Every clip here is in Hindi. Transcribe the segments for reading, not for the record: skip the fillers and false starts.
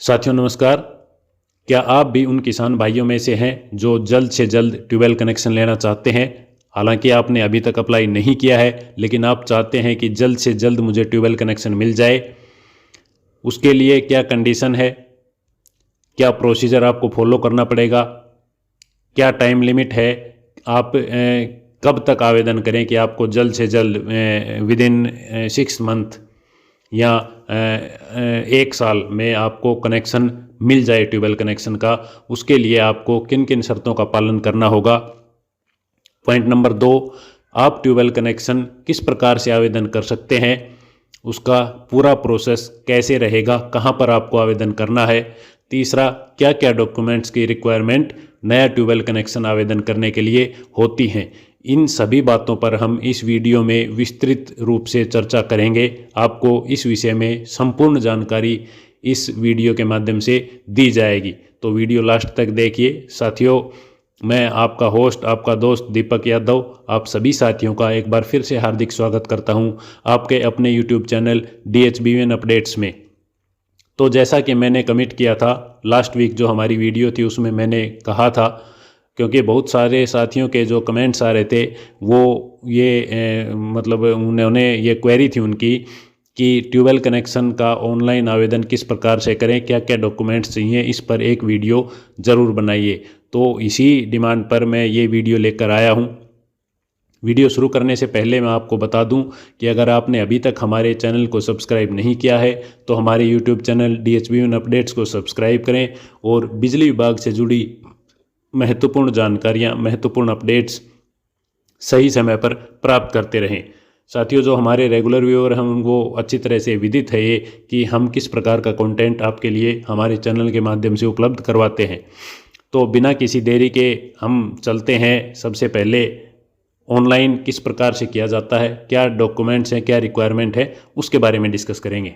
साथियों नमस्कार। क्या आप भी उन किसान भाइयों में से हैं जो जल्द से जल्द ट्यूबवेल कनेक्शन लेना चाहते हैं? हालांकि आपने अभी तक अप्लाई नहीं किया है, लेकिन आप चाहते हैं कि जल्द से जल्द मुझे ट्यूबवेल कनेक्शन मिल जाए। उसके लिए क्या कंडीशन है, क्या प्रोसीजर आपको फॉलो करना पड़ेगा, क्या टाइम लिमिट है, आप कब तक आवेदन करें कि आपको जल्द से जल्द विद इन 6 मंथ या 1 साल में आपको कनेक्शन मिल जाए ट्यूबवेल कनेक्शन का। उसके लिए आपको किन किन शर्तों का पालन करना होगा। पॉइंट नंबर 2, आप ट्यूबवेल कनेक्शन किस प्रकार से आवेदन कर सकते हैं, उसका पूरा प्रोसेस कैसे रहेगा, कहाँ पर आपको आवेदन करना है। तीसरा, क्या क्या डॉक्यूमेंट्स की रिक्वायरमेंट नया ट्यूबवेल कनेक्शन आवेदन करने के लिए होती हैं। इन सभी बातों पर हम इस वीडियो में विस्तृत रूप से चर्चा करेंगे। आपको इस विषय में संपूर्ण जानकारी इस वीडियो के माध्यम से दी जाएगी, तो वीडियो लास्ट तक देखिए। साथियों, मैं आपका होस्ट, आपका दोस्त दीपक यादव, आप सभी साथियों का एक बार फिर से हार्दिक स्वागत करता हूं आपके अपने यूट्यूब चैनल DHBVN अपडेट्स में। तो जैसा कि मैंने कमिट किया था लास्ट वीक, जो हमारी वीडियो थी उसमें मैंने कहा था, क्योंकि बहुत सारे साथियों के जो कमेंट्स आ रहे थे वो मतलब उन्होंने ये क्वेरी थी उनकी कि ट्यूबवेल कनेक्शन का ऑनलाइन आवेदन किस प्रकार से करें, क्या क्या डॉक्यूमेंट्स चाहिए, इस पर एक वीडियो ज़रूर बनाइए। तो इसी डिमांड पर मैं ये वीडियो लेकर आया हूँ। वीडियो शुरू करने से पहले मैं आपको बता दूं कि अगर आपने अभी तक हमारे चैनल को सब्सक्राइब नहीं किया है तो हमारे यूट्यूब चैनल DHBVN अपडेट्स को सब्सक्राइब करें और बिजली विभाग से जुड़ी महत्वपूर्ण जानकारियां, महत्वपूर्ण अपडेट्स सही समय पर प्राप्त करते रहें। साथियों, जो हमारे रेगुलर व्यूअर हैं उनको अच्छी तरह से विदित है ये कि हम किस प्रकार का कंटेंट आपके लिए हमारे चैनल के माध्यम से उपलब्ध करवाते हैं। तो बिना किसी देरी के हम चलते हैं। सबसे पहले ऑनलाइन किस प्रकार से किया जाता है, क्या डॉक्यूमेंट्स हैं, क्या रिक्वायरमेंट है, उसके बारे में डिस्कस करेंगे।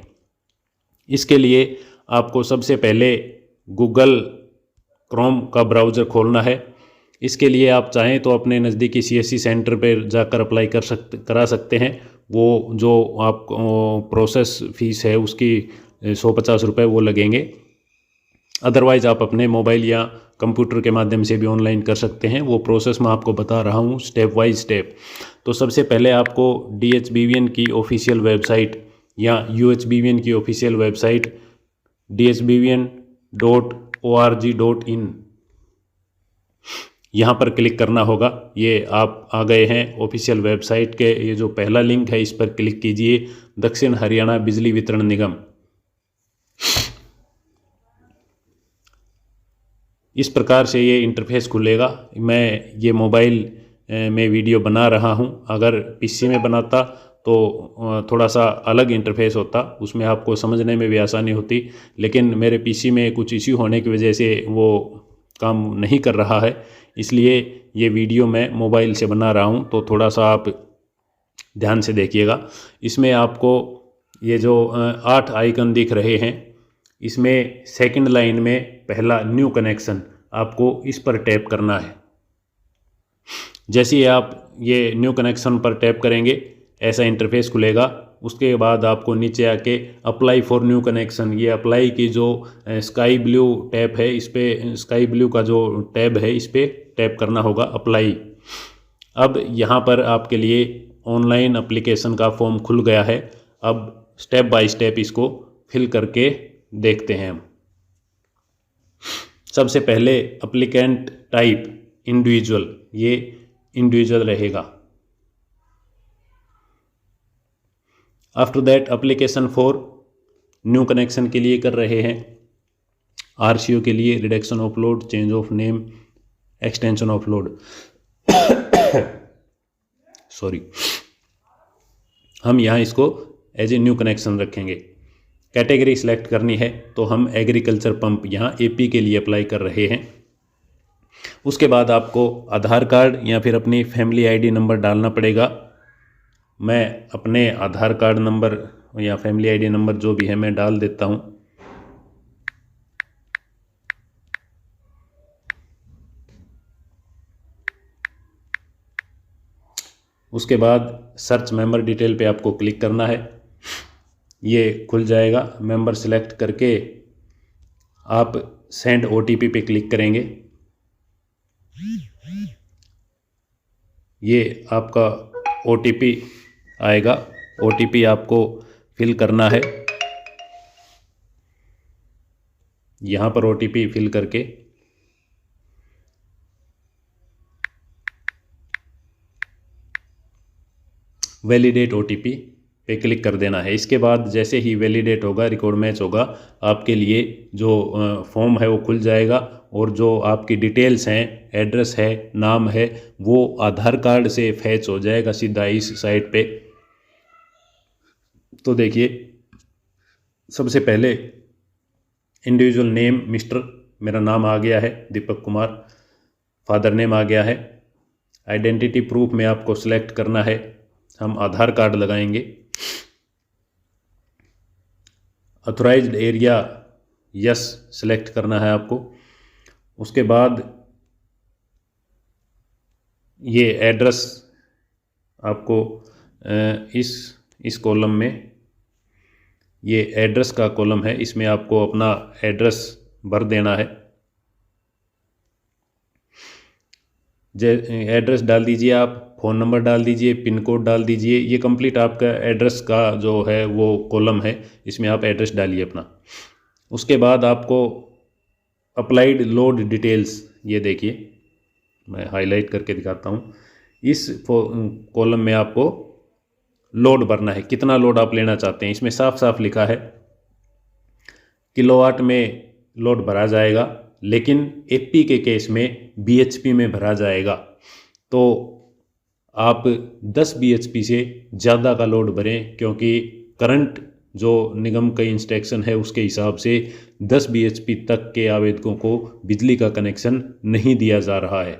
इसके लिए आपको सबसे पहले गूगल क्रोम का ब्राउज़र खोलना है। इसके लिए आप चाहें तो अपने नज़दीकी CSC सेंटर पर जाकर अप्लाई करा सकते हैं। वो जो आप प्रोसेस फीस है उसकी 150 रुपये वो लगेंगे। अदरवाइज़ आप अपने मोबाइल या कंप्यूटर के माध्यम से भी ऑनलाइन कर सकते हैं। वो प्रोसेस मैं आपको बता रहा हूँ स्टेप बाय स्टेप। तो सबसे पहले आपको DHBVN की ऑफिशियल वेबसाइट या UHBVN की ऑफिशियल वेबसाइट dhbvn.org.in यहाँ पर क्लिक करना होगा। ये आप आ गए हैं ऑफिशियल वेबसाइट के। ये जो पहला लिंक है इस पर क्लिक कीजिए, दक्षिण हरियाणा बिजली वितरण निगम। इस प्रकार से ये इंटरफेस खुलेगा। मैं ये मोबाइल में वीडियो बना रहा हूँ, अगर PC में बनाता तो थोड़ा सा अलग इंटरफेस होता, उसमें आपको समझने में भी आसानी होती, लेकिन मेरे PC में कुछ इश्यू होने की वजह से वो काम नहीं कर रहा है, इसलिए ये वीडियो मैं मोबाइल से बना रहा हूँ। तो थोड़ा सा आप ध्यान से देखिएगा। इसमें आपको ये जो 8 आइकन दिख रहे हैं, इसमें सेकंड लाइन में पहला न्यू कनेक्शन, आपको इस पर टैप करना है। जैसे ही आप ये न्यू कनेक्शन पर टैप करेंगे ऐसा इंटरफेस खुलेगा। उसके बाद आपको नीचे आके अप्लाई फॉर न्यू कनेक्शन, ये अप्लाई की जो स्काई ब्लू टैब है, इस पर स्काई ब्लू का जो टैब है इस पर टैप करना होगा, अप्लाई। अब यहाँ पर आपके लिए ऑनलाइन एप्लीकेशन का फॉर्म खुल गया है। अब स्टेप बाय स्टेप इसको फिल करके देखते हैं हम। सबसे पहले एप्लीकेंट टाइप इंडिविजुअल, ये इंडिविजुअल रहेगा। After that application for new connection के लिए कर रहे हैं, RCO के लिए reduction of load, change of name, extension of load sorry, हम यहाँ इसको एज ए न्यू कनेक्शन रखेंगे। कैटेगरी सिलेक्ट करनी है तो हम एग्रीकल्चर पंप यहाँ AP के लिए अप्लाई कर रहे हैं। उसके बाद आपको आधार कार्ड या फिर अपनी फैमिली ID नंबर डालना पड़ेगा। मैं अपने आधार कार्ड नंबर या फैमिली ID नंबर जो भी है मैं डाल देता हूँ। उसके बाद सर्च मेंबर डिटेल पे आपको क्लिक करना है, ये खुल जाएगा। मेंबर सिलेक्ट करके आप सेंड OTP पे क्लिक करेंगे। ये आपका OTP आएगा, OTP आपको फिल करना है। यहाँ पर OTP फिल करके वैलिडेट OTP पे क्लिक कर देना है। इसके बाद जैसे ही वैलिडेट होगा, रिकॉर्ड मैच होगा, आपके लिए जो फॉर्म है वो खुल जाएगा और जो आपकी डिटेल्स हैं, एड्रेस है, नाम है, वो आधार कार्ड से फैच हो जाएगा सीधा इस साइट पे। तो देखिए, सबसे पहले इंडिविजुअल नेम मिस्टर, मेरा नाम आ गया है दीपक कुमार, फादर नेम आ गया है। आइडेंटिटी प्रूफ में आपको सिलेक्ट करना है, हम आधार कार्ड लगाएंगे। ऑथराइज्ड एरिया यस सेलेक्ट करना है आपको। उसके बाद ये एड्रेस आपको इस कॉलम में, ये एड्रेस का कॉलम है, इसमें आपको अपना एड्रेस भर देना है। एड्रेस डाल दीजिए, आप फ़ोन नंबर डाल दीजिए, पिन कोड डाल दीजिए। ये कंप्लीट आपका एड्रेस का जो है वो कॉलम है, इसमें आप एड्रेस डालिए अपना। उसके बाद आपको अप्लाइड लोड डिटेल्स, ये देखिए मैं हाईलाइट करके दिखाता हूँ। इस कॉलम में आपको लोड भरना है, कितना लोड आप लेना चाहते हैं। इसमें साफ साफ लिखा है किलोवाट में लोड भरा जाएगा, लेकिन एपी के केस में BHP में भरा जाएगा। तो आप 10 BHP से ज़्यादा का लोड भरें, क्योंकि करंट जो निगम का इंस्ट्रक्शन है उसके हिसाब से 10 BHP तक के आवेदकों को बिजली का कनेक्शन नहीं दिया जा रहा है।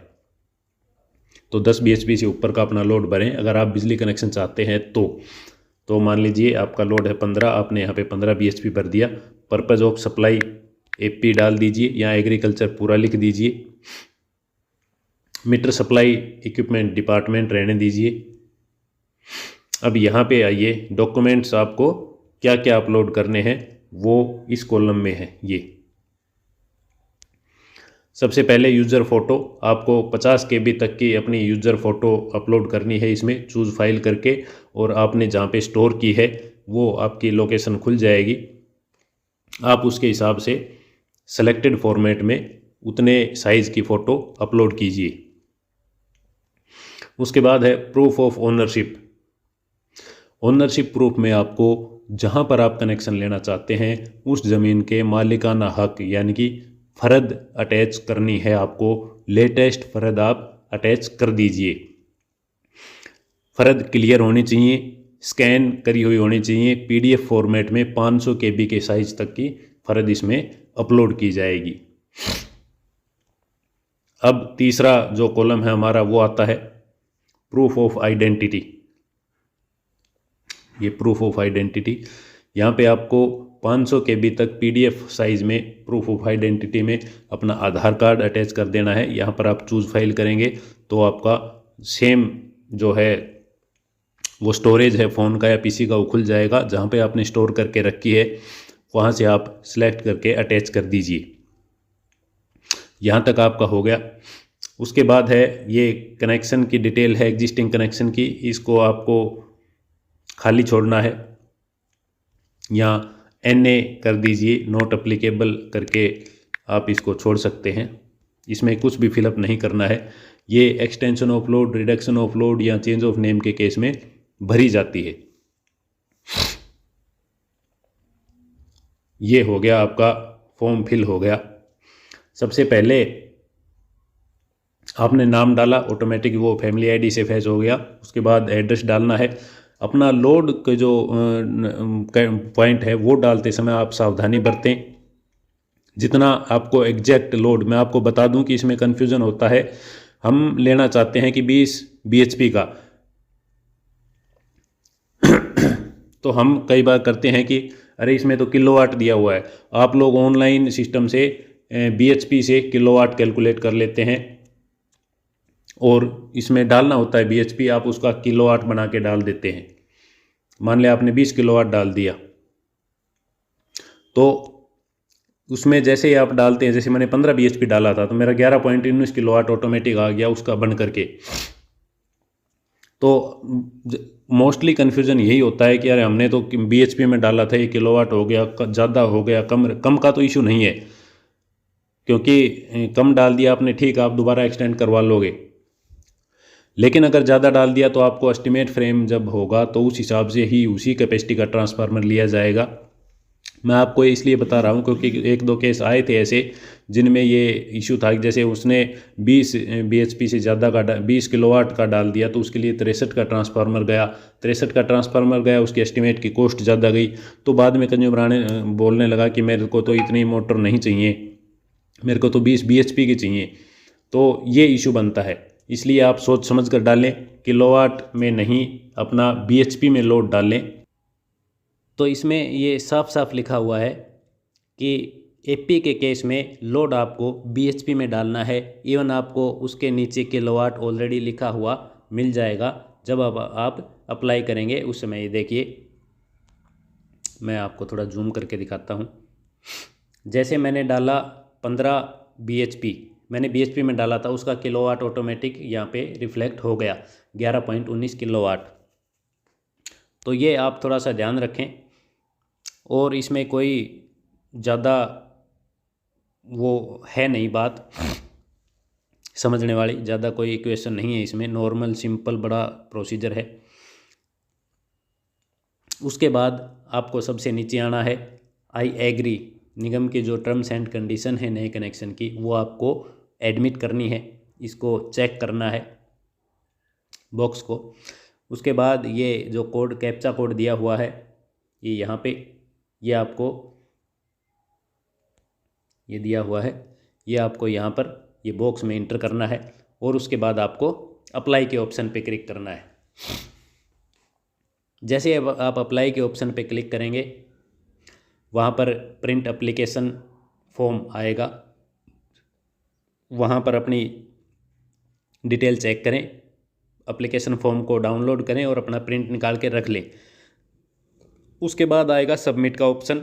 तो 10 BHP से ऊपर का अपना लोड भरें अगर आप बिजली कनेक्शन चाहते हैं। तो मान लीजिए आपका लोड है 15, आपने यहाँ पे 15 BHP भर दिया। पर्पज़ ऑफ सप्लाई AP डाल दीजिए, या एग्रीकल्चर पूरा लिख दीजिए। मीटर सप्लाई इक्विपमेंट डिपार्टमेंट रहने दीजिए। अब यहाँ पे आइए, डॉक्यूमेंट्स आपको क्या क्या अपलोड करने हैं वो इस कॉलम में है। ये सबसे पहले यूज़र फ़ोटो, आपको 50 KB तक की अपनी यूज़र फ़ोटो अपलोड करनी है इसमें, चूज़ फाइल करके, और आपने जहाँ पे स्टोर की है वो आपकी लोकेशन खुल जाएगी। आप उसके हिसाब से सेलेक्टेड फॉर्मेट में उतने साइज़ की फ़ोटो अपलोड कीजिए। उसके बाद है proof of ownership. Ownership proof में आपको जहाँ पर आप कनेक्शन लेना चाहते हैं उस ज़मीन के मालिकाना हक यानी कि फ़र्द अटैच करनी है आपको। लेटेस्ट फ़र्द आप अटैच कर दीजिए। फ़र्द क्लियर होनी चाहिए, स्कैन करी हुई होनी चाहिए। PDF फॉर्मेट में 500 KB के साइज़ तक की फ़र्द इसमें अपलोड की जाएगी। अब तीसरा जो कॉलम है हमारा वो आता है प्रूफ ऑफ आइडेंटिटी। ये प्रूफ ऑफ आइडेंटिटी, यहाँ पे आपको 500 KB तक PDF साइज़ में प्रूफ ऑफ आइडेंटिटी में अपना आधार कार्ड अटैच कर देना है। यहाँ पर आप चूज़ फाइल करेंगे तो आपका सेम जो है वो स्टोरेज है फ़ोन का या PC का वो खुल जाएगा। जहाँ पे आपने स्टोर करके रखी है वहाँ से आप सिलेक्ट करके अटैच कर दीजिए। यहाँ तक आपका हो गया। उसके बाद है ये कनेक्शन की डिटेल है एग्जिस्टिंग कनेक्शन की, इसको आपको खाली छोड़ना है। यहाँ NA कर दीजिए, नॉट अप्लीकेबल करके आप इसको छोड़ सकते हैं। इसमें कुछ भी फिलअप नहीं करना है। ये extension of load, reduction of load या चेंज ऑफ नेम के केस में भरी जाती है। ये हो गया आपका फॉर्म फिल हो गया। सबसे पहले आपने नाम डाला, ऑटोमेटिक वो फैमिली ID से फैच हो गया। उसके बाद एड्रेस डालना है। अपना लोड के जो पॉइंट है वो डालते समय आप सावधानी बरतें। जितना आपको एग्जैक्ट लोड, मैं आपको बता दूं कि इसमें कन्फ्यूज़न होता है। हम लेना चाहते हैं कि 20 BHP का तो हम कई बार करते हैं कि अरे इसमें तो किलोवाट दिया हुआ है। आप लोग ऑनलाइन सिस्टम से BHP से किलोवाट कैलकुलेट कर लेते हैं और इसमें डालना होता है BHP, आप उसका किलोवाट बना के डाल देते हैं। मान लिया आपने 20 किलोवाट डाल दिया, तो उसमें जैसे ही आप डालते हैं, जैसे मैंने 15 bhp डाला था तो मेरा 11.19 किलोवाट ऑटोमेटिक आ गया उसका बन करके। तो मोस्टली कन्फ्यूज़न यही होता है कि यार हमने तो bhp में डाला था, ये किलोवाट हो गया, ज़्यादा हो गया, कम कम का तो इशू नहीं है, क्योंकि कम डाल दिया आपने, ठीक, आप दोबारा एक्सटेंड करवा लोगे। लेकिन अगर ज़्यादा डाल दिया तो आपको एस्टिमेट फ्रेम जब होगा तो उस हिसाब से ही उसी कैपेसिटी का ट्रांसफार्मर लिया जाएगा। मैं आपको इसलिए बता रहा हूँ क्योंकि एक दो केस आए थे ऐसे जिनमें ये इशू था कि जैसे उसने 20 bhp से ज़्यादा का 20 किलोवाट का डाल दिया तो उसके लिए 63 का ट्रांसफार्मर गया, 63 का ट्रांसफार्मर गया, उसकी एस्टिमेट की कॉस्ट ज़्यादा गई। तो बाद में कंज्यूमर बोलने लगा कि मेरे को तो इतनी मोटर नहीं चाहिए, मेरे को तो 20 bhp की चाहिए। तो ये इशू बनता है, इसलिए आप सोच समझ कर डालें, किलोवाट में नहीं, अपना bhp में लोड डालें। तो इसमें ये साफ साफ लिखा हुआ है कि एपी के केस में लोड आपको bhp में डालना है। इवन आपको उसके नीचे किलोवाट ऑलरेडी लिखा हुआ मिल जाएगा जब आप अप्लाई करेंगे उस समय। ये देखिए, मैं आपको थोड़ा जूम करके दिखाता हूँ। जैसे मैंने डाला 15 bhp, मैंने bhp में डाला था, उसका किलोवाट ऑटोमेटिक यहाँ पे रिफ्लेक्ट हो गया 11.19 किलोवाट। तो ये आप थोड़ा सा ध्यान रखें, और इसमें कोई ज़्यादा वो है नहीं बात समझने वाली, ज़्यादा कोई इक्वेशन नहीं है इसमें, नॉर्मल सिंपल बड़ा प्रोसीजर है। उसके बाद आपको सबसे नीचे आना है, आई एग्री, निगम की जो टर्म्स एंड कंडीशन है नए कनेक्शन की वो आपको एडमिट करनी है, इसको चेक करना है बॉक्स को। उसके बाद ये जो कोड कैप्चा कोड दिया हुआ है ये यहाँ पे, ये आपको ये दिया हुआ है, ये आपको यहाँ पर ये बॉक्स में इंटर करना है, और उसके बाद आपको अप्लाई के ऑप्शन पे क्लिक करना है। जैसे अब आप अप्लाई के ऑप्शन पे क्लिक करेंगे वहाँ पर प्रिंट एप्लीकेशन फॉर्म आएगा, वहाँ पर अपनी डिटेल चेक करें, एप्लीकेशन फॉर्म को डाउनलोड करें और अपना प्रिंट निकाल के रख लें। उसके बाद आएगा सबमिट का ऑप्शन,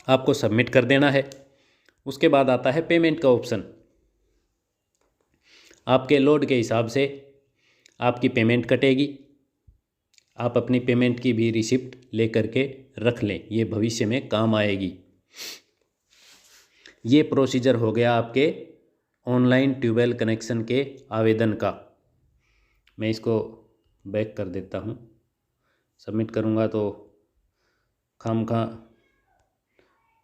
आपको सबमिट कर देना है। उसके बाद आता है पेमेंट का ऑप्शन, आपके लोड के हिसाब से आपकी पेमेंट कटेगी, आप अपनी पेमेंट की भी रिसिप्ट ले करके रख लें, ये भविष्य में काम आएगी। ये प्रोसीजर हो गया आपके ऑनलाइन ट्यूबवेल कनेक्शन के आवेदन का। मैं इसको बैक कर देता हूँ, सबमिट करूँगा तो खामखा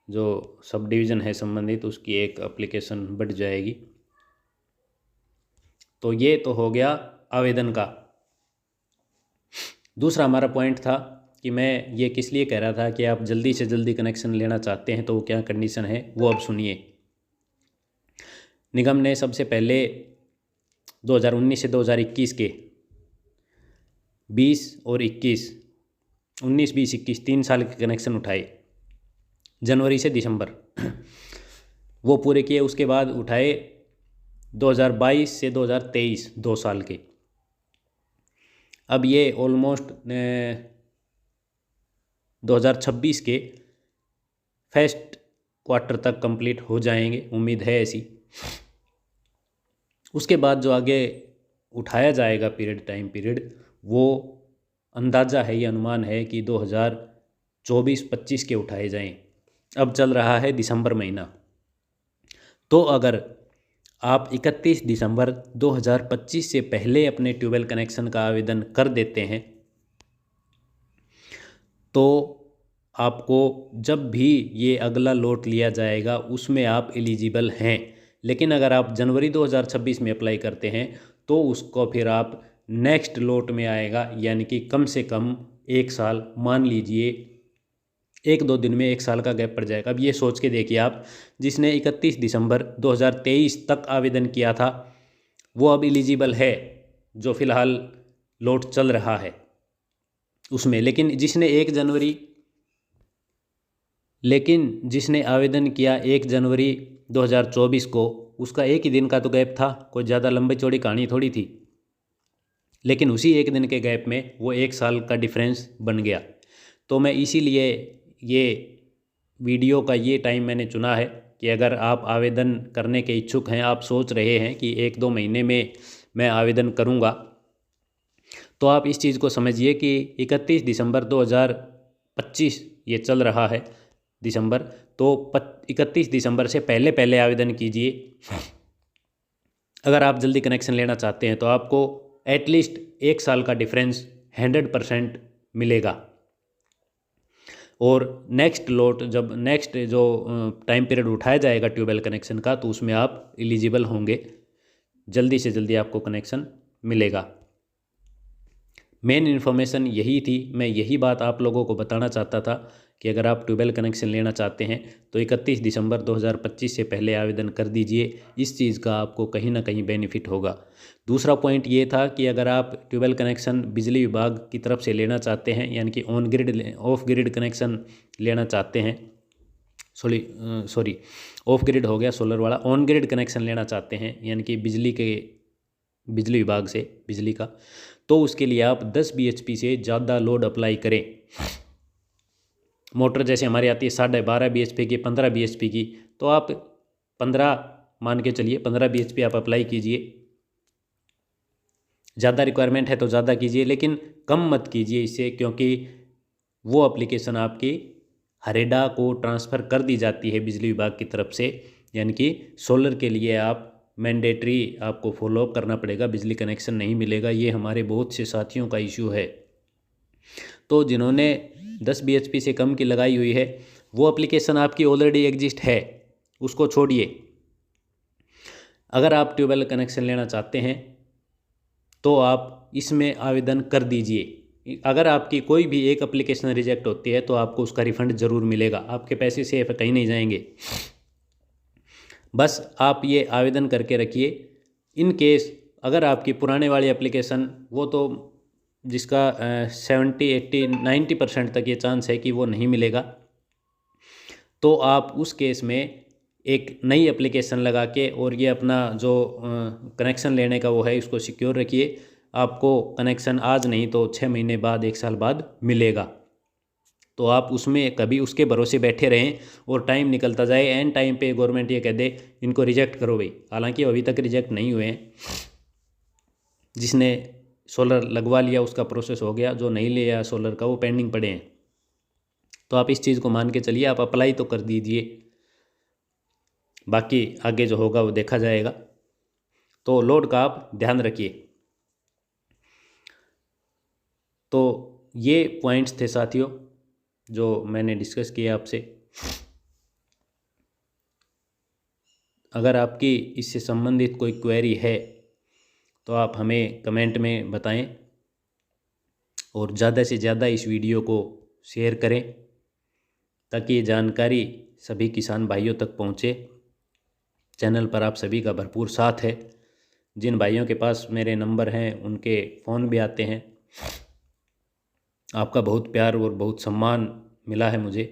जो सब डिवीज़न है संबंधित उसकी एक एप्लीकेशन बढ़ जाएगी। तो ये तो हो गया आवेदन का। दूसरा हमारा पॉइंट था कि मैं ये किस लिए कह रहा था कि आप जल्दी से जल्दी कनेक्शन लेना चाहते हैं तो वो क्या कंडीशन है वो अब सुनिए। निगम ने सबसे पहले 2019 से 2021 के 20 और 21, 19, 20, 21 3 साल के कनेक्शन उठाए, जनवरी से दिसंबर वो पूरे किए। उसके बाद उठाए 2022 से 2023 2 साल के। अब ये ऑलमोस्ट 2026 के फर्स्ट क्वार्टर तक कंप्लीट हो जाएंगे, उम्मीद है ऐसी। उसके बाद जो आगे उठाया जाएगा टाइम पीरियड वो अंदाज़ा है, ये अनुमान है कि 2024-25 के उठाए जाएं। अब चल रहा है दिसंबर महीना, तो अगर आप 31 दिसंबर 2025 से पहले अपने ट्यूबवेल कनेक्शन का आवेदन कर देते हैं तो आपको जब भी ये अगला लॉट लिया जाएगा उसमें आप एलिजिबल हैं। लेकिन अगर आप जनवरी 2026 में अप्लाई करते हैं तो उसको फिर आप नेक्स्ट लॉट में आएगा, यानी कि कम से कम 1 साल, मान लीजिए 1-2 दिन में 1 साल का गैप पड़ जाएगा। अब ये सोच के देखिए आप, जिसने 31 दिसंबर 2023 तक आवेदन किया था वो अब एलिजिबल है, जो फ़िलहाल लॉट चल रहा है उसमें। लेकिन जिसने आवेदन किया 1 जनवरी 2024 को, उसका एक ही दिन का तो गैप था, कोई ज़्यादा लंबी चौड़ी कहानी थोड़ी थी। लेकिन उसी एक दिन के गैप में वो 1 साल का डिफरेंस बन गया। तो मैं इसीलिए ये वीडियो का ये टाइम मैंने चुना है कि अगर आप आवेदन करने के इच्छुक हैं, आप सोच रहे हैं कि 1-2 महीने में मैं आवेदन करूंगा, तो आप इस चीज़ को समझिए कि 31 दिसंबर 2025 ये चल रहा है दिसंबर, तो 31 दिसंबर से पहले पहले आवेदन कीजिए। अगर आप जल्दी कनेक्शन लेना चाहते हैं तो आपको एटलीस्ट 1 साल का डिफरेंस 100% मिलेगा। और नेक्स्ट लॉट, जब नेक्स्ट जो टाइम पीरियड उठाया जाएगा ट्यूबवेल कनेक्शन का, तो उसमें आप एलिजिबल होंगे, जल्दी से जल्दी आपको कनेक्शन मिलेगा। मेन इन्फॉर्मेशन यही थी, मैं यही बात आप लोगों को बताना चाहता था कि अगर आप ट्यूबवेल कनेक्शन लेना चाहते हैं तो 31 दिसंबर 2025 से पहले आवेदन कर दीजिए। इस चीज़ का आपको कहीं ना कहीं बेनिफिट होगा। दूसरा पॉइंट ये था कि अगर आप ट्यूबवेल कनेक्शन बिजली विभाग की तरफ से लेना चाहते हैं, यानी कि ऑफ ग्रिड कनेक्शन लेना चाहते हैं, सॉरी ऑफ ग्रिड हो गया सोलर वाला, ऑन ग्रिड कनेक्शन लेना चाहते हैं यानी कि बिजली विभाग से बिजली का, तो उसके लिए आप 10 bhp से ज़्यादा लोड अप्लाई करें। मोटर जैसे हमारी आती है 12.5 bhp की, 15 bhp की, तो आप 15 मान के चलिए, 15 bhp आप अप्लाई कीजिए। ज़्यादा रिक्वायरमेंट है तो ज़्यादा कीजिए, लेकिन कम मत कीजिए इससे, क्योंकि वो एप्लीकेशन आपकी हरेडा को ट्रांसफ़र कर दी जाती है बिजली विभाग की तरफ से, यानी कि सोलर के लिए आप मैंडेटरी आपको फॉलोअप करना पड़ेगा, बिजली कनेक्शन नहीं मिलेगा। ये हमारे बहुत से साथियों का इशू है। तो जिन्होंने 10 bhp से कम की लगाई हुई है, वो एप्लीकेशन आपकी ऑलरेडी एग्जिस्ट है, उसको छोड़िए। अगर आप ट्यूबवेल कनेक्शन लेना चाहते हैं तो आप इसमें आवेदन कर दीजिए। अगर आपकी कोई भी एक एप्लीकेशन रिजेक्ट होती है तो आपको उसका रिफ़ंड ज़रूर मिलेगा, आपके पैसे सेफ कहीं नहीं जाएंगे। बस आप ये आवेदन करके रखिए। इन केस अगर आपकी पुराने वाली एप्लीकेशन, वो तो जिसका 70, 80, 90% तक ये चांस है कि वो नहीं मिलेगा, तो आप उस केस में एक नई एप्लीकेशन लगा के और ये अपना जो कनेक्शन लेने का वो है, इसको सिक्योर रखिए। आपको कनेक्शन आज नहीं तो 6 महीने बाद, 1 साल बाद मिलेगा। तो आप उसमें कभी उसके भरोसे बैठे रहें और टाइम निकलता जाए, एंड टाइम पे गवर्नमेंट ये कह दे इनको रिजेक्ट करो भाई, हालांकि अभी तक रिजेक्ट नहीं हुए हैं। जिसने सोलर लगवा लिया उसका प्रोसेस हो गया, जो नहीं लिया सोलर का वो पेंडिंग पड़े हैं। तो आप इस चीज़ को मान के चलिए, आप अप्लाई तो कर दीजिए, बाकी आगे जो होगा वो देखा जाएगा। तो लोड का आप ध्यान रखिए। तो ये पॉइंट्स थे साथियों जो मैंने डिस्कस किया आपसे। अगर आपकी इससे संबंधित कोई क्वेरी है तो आप हमें कमेंट में बताएं, और ज़्यादा से ज़्यादा इस वीडियो को शेयर करें ताकि ये जानकारी सभी किसान भाइयों तक पहुँचे। चैनल पर आप सभी का भरपूर साथ है। जिन भाइयों के पास मेरे नंबर हैं उनके फ़ोन भी आते हैं। आपका बहुत प्यार और बहुत सम्मान मिला है मुझे।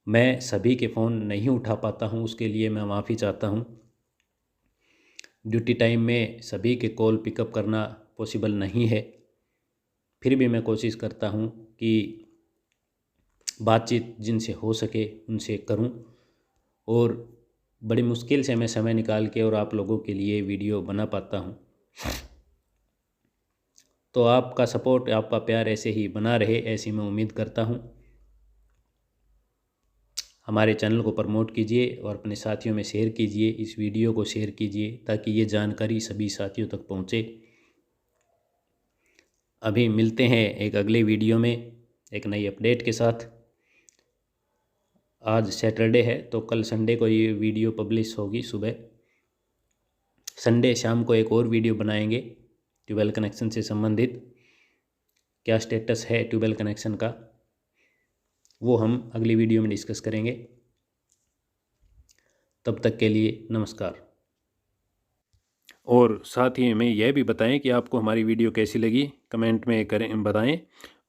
मैं सभी के फ़ोन नहीं उठा पाता हूं, उसके लिए मैं माफ़ी चाहता हूं। ड्यूटी टाइम में सभी के कॉल पिकअप करना पॉसिबल नहीं है, फिर भी मैं कोशिश करता हूं कि बातचीत जिनसे हो सके उनसे करूं, और बड़ी मुश्किल से मैं समय निकाल के और आप लोगों के लिए वीडियो बना पाता हूं। तो आपका सपोर्ट, आपका प्यार ऐसे ही बना रहे, ऐसी मैं उम्मीद करता हूं। हमारे चैनल को प्रमोट कीजिए और अपने साथियों में शेयर कीजिए, इस वीडियो को शेयर कीजिए ताकि ये जानकारी सभी साथियों तक पहुंचे। अभी मिलते हैं एक अगले वीडियो में एक नई अपडेट के साथ। आज सैटरडे है तो कल संडे को ये वीडियो पब्लिश होगी सुबह। संडे शाम को एक और वीडियो बनाएंगे ट्यूबवेल कनेक्शन से संबंधित। क्या स्टेटस है ट्यूबवेल कनेक्शन का वो हम अगली वीडियो में डिस्कस करेंगे। तब तक के लिए नमस्कार। और साथ ही हमें यह भी बताएं कि आपको हमारी वीडियो कैसी लगी, कमेंट में करें, बताएं।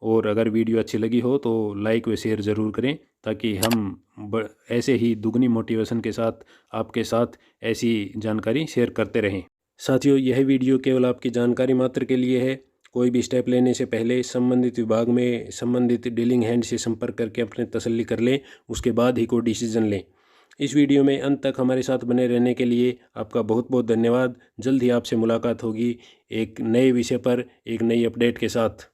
और अगर वीडियो अच्छी लगी हो तो लाइक व शेयर ज़रूर करें ताकि हम ऐसे ही दुगनी मोटिवेशन के साथ आपके साथ ऐसी जानकारी शेयर करते रहें। साथियों, यह वीडियो केवल आपकी जानकारी मात्र के लिए है, कोई भी स्टेप लेने से पहले संबंधित विभाग में संबंधित डीलिंग हैंड से संपर्क करके अपने तसल्ली कर लें, उसके बाद ही कोई डिसीजन लें। इस वीडियो में अंत तक हमारे साथ बने रहने के लिए आपका बहुत बहुत धन्यवाद। जल्द ही आपसे मुलाकात होगी एक नए विषय पर एक नई अपडेट के साथ।